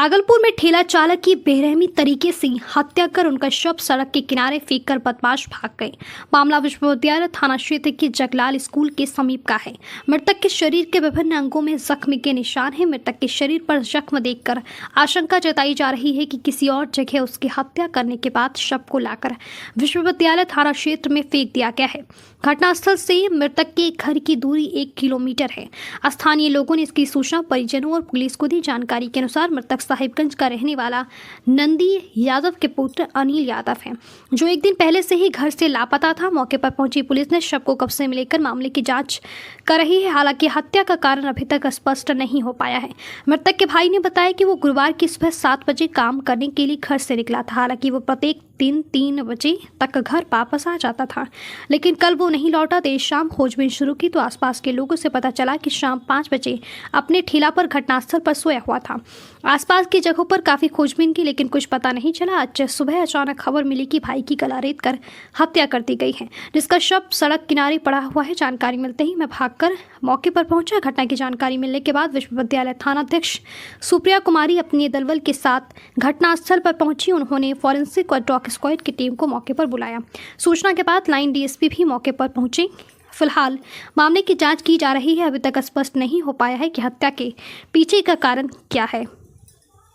भागलपुर में ठेला चालक की बेरहमी तरीके से हत्या कर उनका शव सड़क के किनारे फेंककर बदमाश भाग गए। मामला विश्वविद्यालय थाना क्षेत्र के जगलाल स्कूल के समीप का है। मृतक के शरीर के विभिन्न अंगों में जख्म के निशान हैं। मृतक के शरीर पर जख्म देखकर आशंका जताई जा रही है कि किसी और जगह उसकी हत्या करने के बाद शव को लाकर विश्वविद्यालय थाना क्षेत्र में फेंक दिया गया है। घटनास्थल से मृतक के घर की दूरी 1 किलोमीटर है। स्थानीय लोगों ने इसकी सूचना परिजनों और पुलिस को दी। जानकारी के अनुसार मृतक साहिबगंज का रहने वाला नंदी यादव के पुत्र अनिल यादव हैं, जो एक दिन पहले से ही घर से लापता था। मौके पर पहुंची पुलिस ने शव को कब्जे में लेकर मामले की जांच कर रही है। हालांकि हत्या का कारण अभी तक स्पष्ट नहीं हो पाया है। मृतक के भाई ने बताया कि वो गुरुवार की सुबह 7 बजे काम करने के लिए घर से निकला था। हालांकि वो प्रत्येक दिन 3 बजे तक घर वापस आ जाता था, लेकिन कल वो नहीं लौटा। देर शाम खोजबीन शुरू की तो आसपास के लोगों से पता चला कि शाम 5 बजे अपने ठेला पर घटनास्थल पर सोया हुआ था। आसपास की जगहों पर काफी खोजबीन की, लेकिन कुछ पता नहीं चला। आज सुबह अचानक खबर मिली कि भाई की गला रेत कर हत्या कर दी गई है, जिसका शव सड़क किनारे पड़ा हुआ है। जानकारी मिलते ही मैं भागकर मौके पर पहुंचा। घटना की जानकारी मिलने के बाद विश्वविद्यालय थानाध्यक्ष सुप्रिया कुमारी अपने दलबल के साथ घटनास्थल पर पहुंची। उन्होंने फॉरेंसिक और डॉग स्क्वाड की टीम को मौके पर बुलाया। सूचना के बाद लाइन डीएसपी भी मौके पर पहुंचे। फिलहाल मामले की जांच की जा रही है। अभी तक स्पष्ट नहीं हो पाया है कि हत्या के पीछे का कारण क्या है।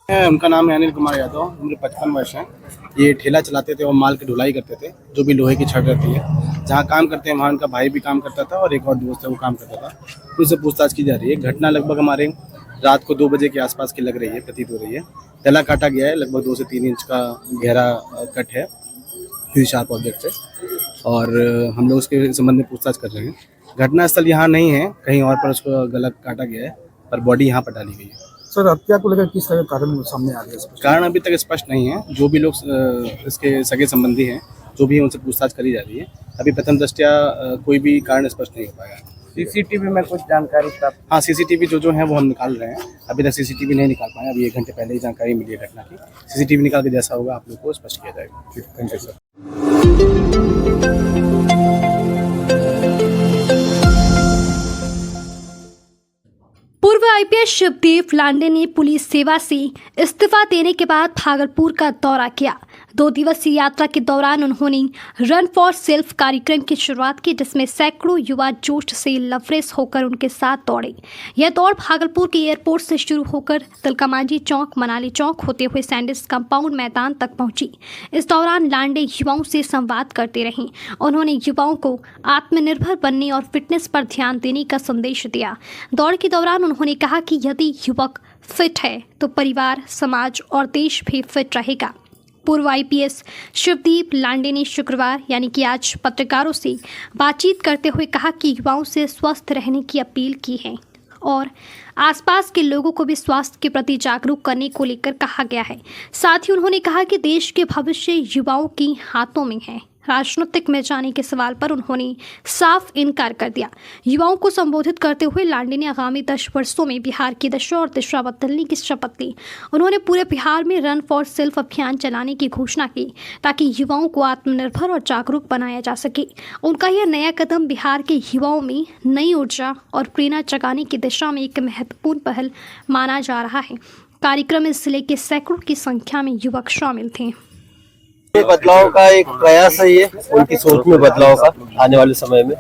उनका नाम है अनिल कुमार यादव, उम्र 55 वर्ष है। ये ठेला चलाते थे और माल की ढुलाई करते थे, जो भी लोहे की छड़ रहती है। जहाँ काम करते हैं वहाँ उनका भाई भी काम करता था और एक और दोस्त है वो काम करता था। उनसे पूछताछ की जा रही है। घटना लगभग हमारे रात को 2 बजे के आसपास की लग रही है, प्रतीत हो रही है। गला काटा गया है, लगभग 2 से 3 इंच का गहरा कट है किसी शार्प ऑब्जेक्ट से, और हम लोग उसके संबंध में पूछताछ कर रहे हैं। घटनास्थल यहाँ नहीं है, कहीं और पर उसको गला काटा गया है, पर बॉडी यहाँ पर डाली गई है। सर, हत्या को लेकर किस तरह का कारण सामने आ रहा है? कारण अभी तक स्पष्ट नहीं है। जो भी लोग इसके सगे संबंधी हैं, जो भी उनसे पूछताछ करी जा रही है। अभी प्रथम दृष्टया कोई भी कारण स्पष्ट नहीं हो पाया। सीसीटीवी में कुछ जानकारी प्राप्त? हाँ, सीसीटीवी जो है वो हम निकाल रहे हैं। अभी तक सीसीटीवी नहीं निकाल पाए। अभी 1 घंटे पहले ही जानकारी मिली है घटना की। सीसीटीवी निकाल के जैसा होगा आप लोग को स्पष्ट किया जाएगा। Thank you sir. पूर्व आईपीएस शिवदेव लांडे ने पुलिस सेवा से इस्तीफा देने के बाद भागलपुर का दौरा किया। 2 दिवसीय यात्रा के दौरान उन्होंने रन फॉर सेल्फ कार्यक्रम की शुरुआत की, जिसमें सैकड़ों युवा जोश से लवरेस होकर उनके साथ दौड़े। यह दौड़ भागलपुर के एयरपोर्ट से शुरू होकर तिलकामांझी चौक, मनाली चौक होते हुए सैंडिस कंपाउंड मैदान तक पहुंची। इस दौरान लांडे युवाओं से संवाद करते रहे। उन्होंने युवाओं को आत्मनिर्भर बनने और फिटनेस पर ध्यान देने का संदेश दिया। दौड़ के दौरान उन्होंने कहा कि यदि युवक फिट है तो परिवार, समाज और देश भी फिट रहेगा। पूर्व आईपीएस शिवदीप लांडे ने शुक्रवार यानी कि आज पत्रकारों से बातचीत करते हुए कहा कि युवाओं से स्वस्थ रहने की अपील की है और आसपास के लोगों को भी स्वास्थ्य के प्रति जागरूक करने को लेकर कहा गया है। साथ ही उन्होंने कहा कि देश के भविष्य युवाओं के हाथों में है। राजनीतिक में जाने के सवाल पर उन्होंने साफ इनकार कर दिया। युवाओं को संबोधित करते हुए लांडे ने आगामी 10 वर्षों में बिहार की दशा और दिशा बदलने की शपथ ली। उन्होंने पूरे बिहार में रन फॉर सेल्फ अभियान चलाने की घोषणा की, ताकि युवाओं को आत्मनिर्भर और जागरूक बनाया जा सके। उनका यह नया कदम बिहार के युवाओं में नई ऊर्जा और प्रेरणा जगाने की दिशा में एक महत्वपूर्ण पहल माना जा रहा है। कार्यक्रम में जिले के सैकड़ों की संख्या में युवक शामिल थे। ये बदलाव का एक प्रयास है, ये उनकी सोच में बदलाव का आने वाले समय में,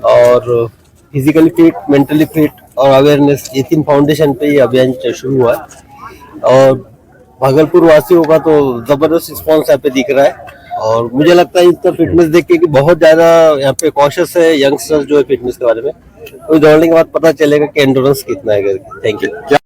और फिजिकली फिट, मेंटली फिट और अवेयरनेस, ये 3 फाउंडेशन पे ये अभियान शुरू हुआ है। और भागलपुर वासियों का तो जबरदस्त रिस्पॉन्स यहाँ पे दिख रहा है, और मुझे लगता है इतना फिटनेस देख के कि बहुत ज्यादा यहाँ पे कॉशियस है यंगस्टर्स जो है फिटनेस के बारे में। तो दौड़ने के बाद पता चलेगा कि एंडोरेंस कितना है करके। Thank you.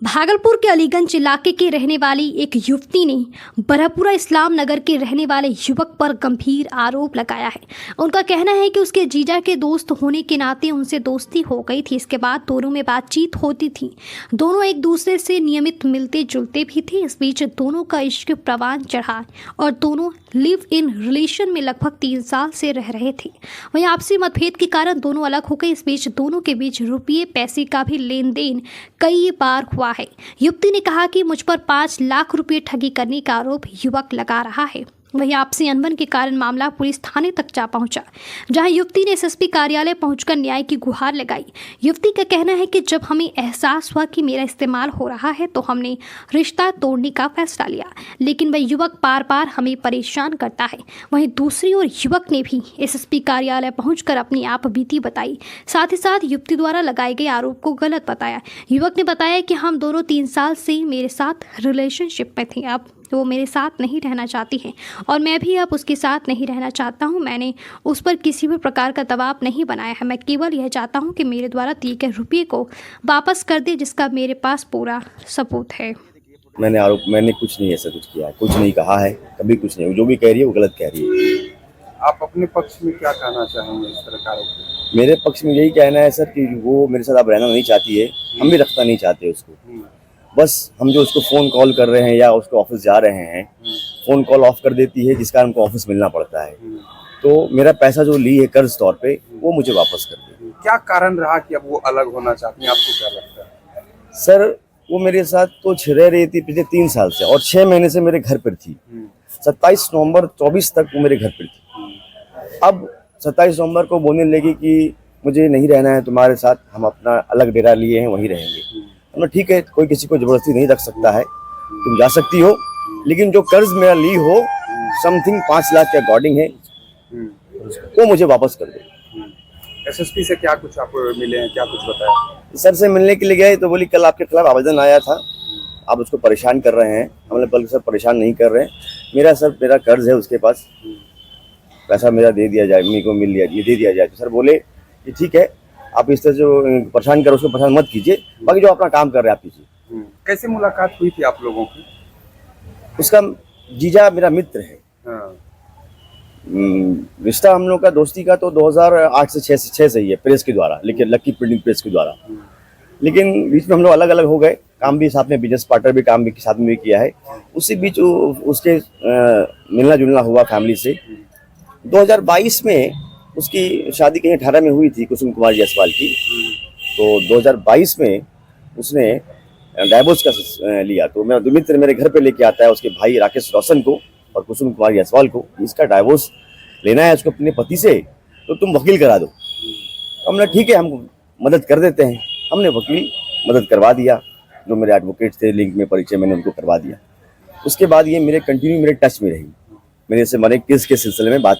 भागलपुर के अलीगंज इलाके के रहने वाली एक युवती ने बरहपुरा इस्लाम नगर के रहने वाले युवक पर गंभीर आरोप लगाया है। उनका कहना है कि उसके जीजा के दोस्त होने के नाते उनसे दोस्ती हो गई थी। इसके बाद दोनों में बातचीत होती थी। दोनों एक दूसरे से नियमित मिलते जुलते भी थे। इस बीच दोनों का इश्क प्रवान चढ़ा और दोनों लिव इन रिलेशन में लगभग 3 साल से रह रहे थे। वहीं आपसी मतभेद के कारण दोनों अलग हो गए। इस बीच दोनों के बीच रुपये पैसे का भी लेन देन कई बार हुआ है। युवती ने कहा कि मुझ पर 5 लाख रुपए ठगी करने का आरोप युवक लगा रहा है। वहीं आपसी अनबन के कारण मामला पुलिस थाने तक जा पहुंचा, जहां युवती ने एसएसपी कार्यालय पहुंचकर न्याय की गुहार लगाई। युवती का कहना है कि जब हमें एहसास हुआ कि मेरा इस्तेमाल हो रहा है तो हमने रिश्ता तोड़ने का फैसला लिया, लेकिन वह युवक बार बार हमें परेशान करता है। वहीं दूसरी ओर युवक ने भी एसएसपी कार्यालय पहुंचकर अपनी आप बीती बताई, साथ ही साथ युवती द्वारा लगाए गए आरोप को गलत बताया। युवक ने बताया कि हम दोनों 3 साल से मेरे साथ रिलेशनशिप में थे, अब वो मेरे साथ नहीं रहना चाहती है और मैं भी अब उसके साथ नहीं रहना चाहता हूँ। मैंने उस पर किसी भी प्रकार का दबाव नहीं बनाया है, मैं केवल यह चाहता हूँ कि मेरे द्वारा दिए गए रुपये को वापस कर दे, जिसका मेरे पास पूरा सबूत है। मैंने कुछ नहीं ऐसा कुछ किया है, कुछ नहीं कहा है, कभी कुछ नहीं। जो भी कह रही है वो गलत कह रही है। आप अपने पक्ष में क्या कहना चाहेंगे इस तरह का? मेरे पक्ष में यही कहना है सर कि वो मेरे साथ अब रहना नहीं चाहती है, हम भी रखना नहीं चाहते उसको। बस हम जो उसको फ़ोन कॉल कर रहे हैं या उसको ऑफिस जा रहे हैं, फ़ोन कॉल ऑफ कर देती है, जिस कारण हमको ऑफिस मिलना पड़ता है। तो मेरा पैसा जो ली है कर्ज तौर पे वो मुझे वापस कर दे। क्या कारण रहा कि अब वो अलग होना चाहती हैं, आपको क्या लगता है? सर वो मेरे साथ तो रह रही थी पिछले 3 साल से और 6 महीने से मेरे घर पर थी। 27 नवंबर 24 तक वो मेरे घर पर थी। अब 27 नवंबर को बोलने लगी कि मुझे नहीं रहना है तुम्हारे साथ, हम अपना अलग डेरा लिए हैं, वहीं रहेंगे। हमने ठीक है, कोई किसी को जबरदस्ती नहीं रख सकता है, तुम जा सकती हो, लेकिन जो कर्ज मेरा ली हो समथिंग 5 लाख के अकॉर्डिंग है वो मुझे वापस कर दो। एसएसपी से क्या कुछ आप मिले हैं, क्या कुछ बताया? सर से मिलने के लिए गए तो बोली कल आपके खिलाफ आवेदन आया था, आप उसको परेशान कर रहे हैं। हमने बल्कि सर परेशान नहीं कर रहे हैं, मेरा कर्ज है उसके पास, पैसा मेरा दे दिया जाए, मेरे को मिल लिया, ये दे दिया जाए। तो सर बोले कि ठीक है, आप इस तरह से परेशान करो, उसको परेशान मत कीजिए, बाकी जो अपना काम कर रहे हैं आप कीजिए। कैसे मुलाकात हुई थी आप लोगों की? उसका जीजा मेरा मित्र है। हाँ। रिश्ता हम लोग का दोस्ती का तो 2008 से 6 से ही है, प्रेस के द्वारा, लेकिन लकी प्रिंटिंग प्रेस के द्वारा। लेकिन बीच में हम लोग अलग अलग हो गए, काम भी साथ में, बिजनेस पार्टनर भी काम भी साथ में भी किया है। उसी बीच उसके मिलना जुलना हुआ फैमिली से। 2022 में उसकी शादी कहीं 18 में हुई थी कुसुम कुमार जायसवाल की। तो 2022 में उसने डाइवोर्स का लिया। तो मेरा मित्र मेरे घर पे लेके आता है उसके भाई राकेश रोशन को और कुसुम कुमार जायसवाल को, इसका डाइवोर्स लेना है उसको अपने पति से, तो तुम वकील करा दो। हमने ठीक है, हम मदद कर देते हैं। हमने वकील मदद करवा दिया, जो मेरे एडवोकेट थे लिंक में परिचय, मैंने उनको करवा दिया। उसके बाद ये मेरे कंटिन्यू मेरे टच में रही, मेरे से मरे केस के सिलसिले में बात।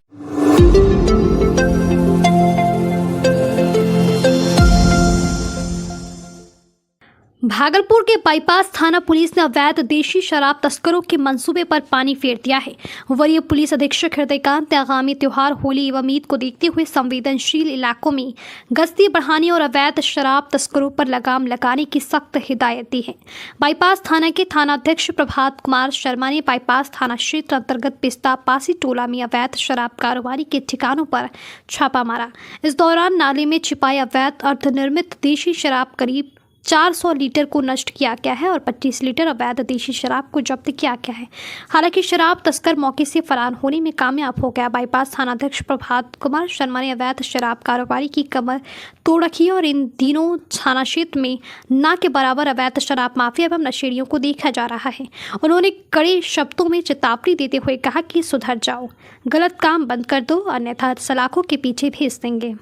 भागलपुर के बाईपास थाना पुलिस ने अवैध देशी शराब तस्करों के मंसूबे पर पानी फेर दिया है। वरीय पुलिस अधीक्षक हृदयकांत ने आगामी त्योहार होली एवं ईद को देखते हुए संवेदनशील इलाकों में गश्ती बढ़ाने और अवैध शराब तस्करों पर लगाम लगाने की सख्त हिदायत दी है। बाईपास थाना के थानाध्यक्ष प्रभात कुमार शर्मा ने बाईपास थाना क्षेत्र अंतर्गत पिस्ता पासी टोला में अवैध शराब कारोबारी के ठिकानों पर छापा मारा। इस दौरान नाले में छिपाए अवैध अर्धनिर्मित देशी शराब करीब 400 लीटर को नष्ट किया गया है और 25 लीटर अवैध देशी शराब को जब्त किया गया है। हालांकि शराब तस्कर मौके से फरार होने में कामयाब हो गया। बाईपास थानाध्यक्ष प्रभात कुमार शर्मा ने अवैध शराब कारोबारी की कमर तोड़ रखी है और इन दिनों थाना क्षेत्र में ना के बराबर अवैध शराब माफिया एवं नशेड़ियों को देखा जा रहा है। उन्होंने कड़े शब्दों में चेतावनी देते हुए कहा कि सुधर जाओ, गलत काम बंद कर दो, अन्यथा सलाखों के पीछे भेज देंगे।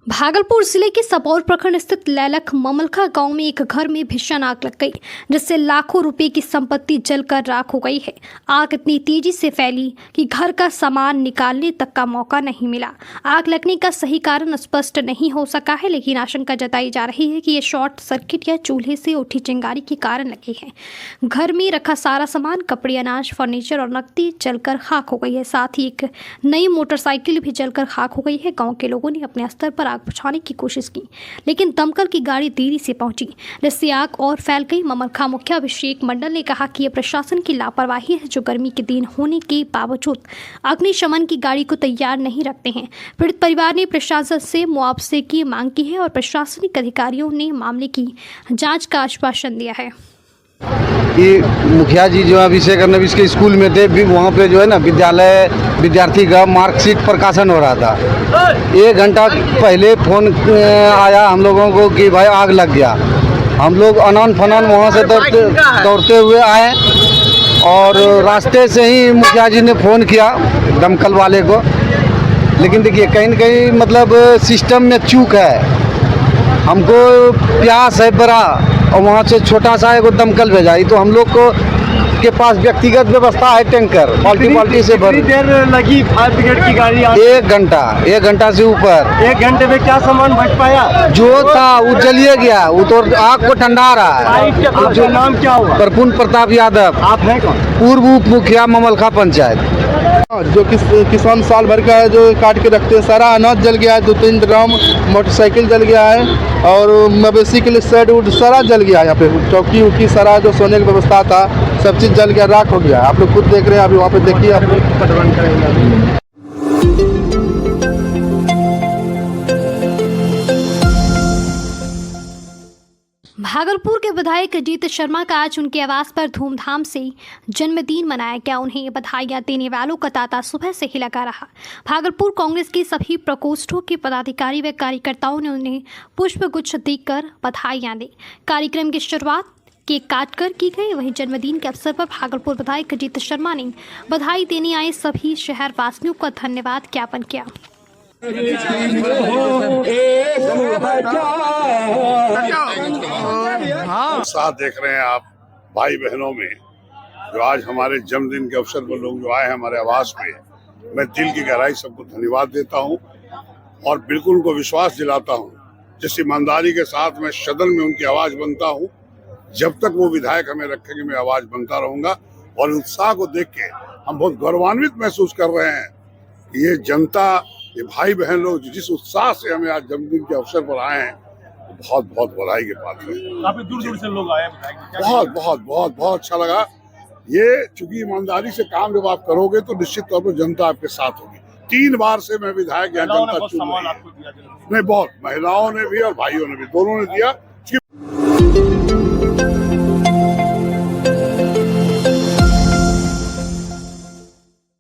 भागलपुर जिले के सबौर प्रखंड स्थित लैलख ममलखा गांव में एक घर में भीषण आग लग गई, जिससे लाखों रुपए की संपत्ति जलकर राख हो गई है। आग इतनी तेजी से फैली कि घर का सामान निकालने तक का मौका नहीं मिला। आग लगने का सही कारण स्पष्ट नहीं हो सका है, लेकिन आशंका जताई जा रही है कि ये शॉर्ट सर्किट या चूल्हे से उठी चिंगारी के कारण लगी है। घर में रखा सारा सामान, कपड़े, अनाज, फर्नीचर और नकदी जलकर खाक हो गई है। साथ ही एक नई मोटरसाइकिल भी जलकर खाक हो गई है। गाँव के लोगों ने अपने स्तर पर बुझाने की कोशिश की, लेकिन दमकल की गाड़ी देरी से पहुंची, जिससे आग और फैल गई। ममलखा मुखिया अभिषेक मंडल ने कहा कि यह प्रशासन की लापरवाही है, जो गर्मी के दिन होने के बावजूद अग्निशमन की गाड़ी को तैयार नहीं रखते हैं। पीड़ित परिवार ने प्रशासन से मुआवजे की मांग की है और प्रशासनिक अधिकारियों ने मामले की जांच का आश्वासन दिया है। कि मुखिया जी जो है अभिषेक फडणवीस के स्कूल में थे, भी वहाँ पे जो है ना विद्यार्थी का मार्कशीट प्रकाशन हो रहा था। 1 घंटा पहले फोन आया हम लोगों को कि भाई आग लग गया। हम लोग अनन फनन वहाँ से दौड़ते हुए आए और रास्ते से ही मुखिया जी ने फ़ोन किया दमकल वाले को। लेकिन देखिए कहीं न कहीं मतलब सिस्टम में चूक है। हमको प्यास है बड़ा और वहाँ से छोटा सा एक दमकल भेजा। तो हम लोग को के पास व्यक्तिगत व्यवस्था है, टैंकर बाल्टी से भर। देर लगी फायर ब्रिगेड की गाड़ी? 1 घंटा से ऊपर। 1 घंटे में क्या सामान बच पाया? जो था वो जलिए गया, वो तो आग को ठंडा रहा है। आपका नाम क्या हुआ? प्रफुल्ल प्रताप यादव। आप हैं कौन? पूर्व उप मुखिया ममलखा पंचायत। जो किसान साल भर का है जो काट के रखते हैं, सारा अनाज जल गया है। 2-3 ड्रम मोटरसाइकिल जल गया है और मवेशी के लिए शेड वुड सारा जल गया है। यहाँ पे चौकी उकी सारा जो सोने की व्यवस्था था सब चीज़ जल गया, राख हो गया। आप लोग खुद देख रहे हैं, अभी वहाँ पे देखिए आप लोग। भागलपुर के विधायक अजीत शर्मा का आज उनके आवास पर धूमधाम से जन्मदिन मनाया गया। उन्हें बधाइयां देने वालों का तांता सुबह से ही लगा रहा। भागलपुर कांग्रेस के सभी प्रकोष्ठों के पदाधिकारी व कार्यकर्ताओं ने उन्हें पुष्पगुच्छ देकर बधाइयां दी। कार्यक्रम की शुरुआत केक काटकर की गई। वहीं जन्मदिन के अवसर पर भागलपुर विधायक अजीत शर्मा ने बधाई देने आए सभी शहरवासियों का धन्यवाद ज्ञापन किया। साथ देख रहे हैं आप भाई बहनों में जो आज हमारे जन्मदिन के अवसर पर लोग जो आए हैं हमारे आवास में, मैं दिल की गहराई सबको धन्यवाद देता हूं और बिल्कुल उनको विश्वास दिलाता हूं जिस ईमानदारी के साथ मैं सदन में उनकी आवाज बनता हूं, जब तक वो विधायक हमें रखेंगे मैं आवाज बनता रहूंगा। और उत्साह को देख के हम बहुत गौरवान्वित महसूस कर रहे हैं कि ये जनता, ये भाई बहन लोग जिस उत्साह से हमें आज जन्मदिन के अवसर पर आए हैं, बहुत बहुत बधाई के पात्र हैं। काफी दूर से लोग आए। बहुत बहुत बहुत बहुत अच्छा लगा। ये चूंकि ईमानदारी से काम जब आप करोगे तो निश्चित तौर पर जनता आपके साथ होगी। 3 बार से मैं विधायक यहाँ जनता चुन रही है। नहीं, बहुत महिलाओं ने भी और भाइयों ने भी, दोनों ने दिया।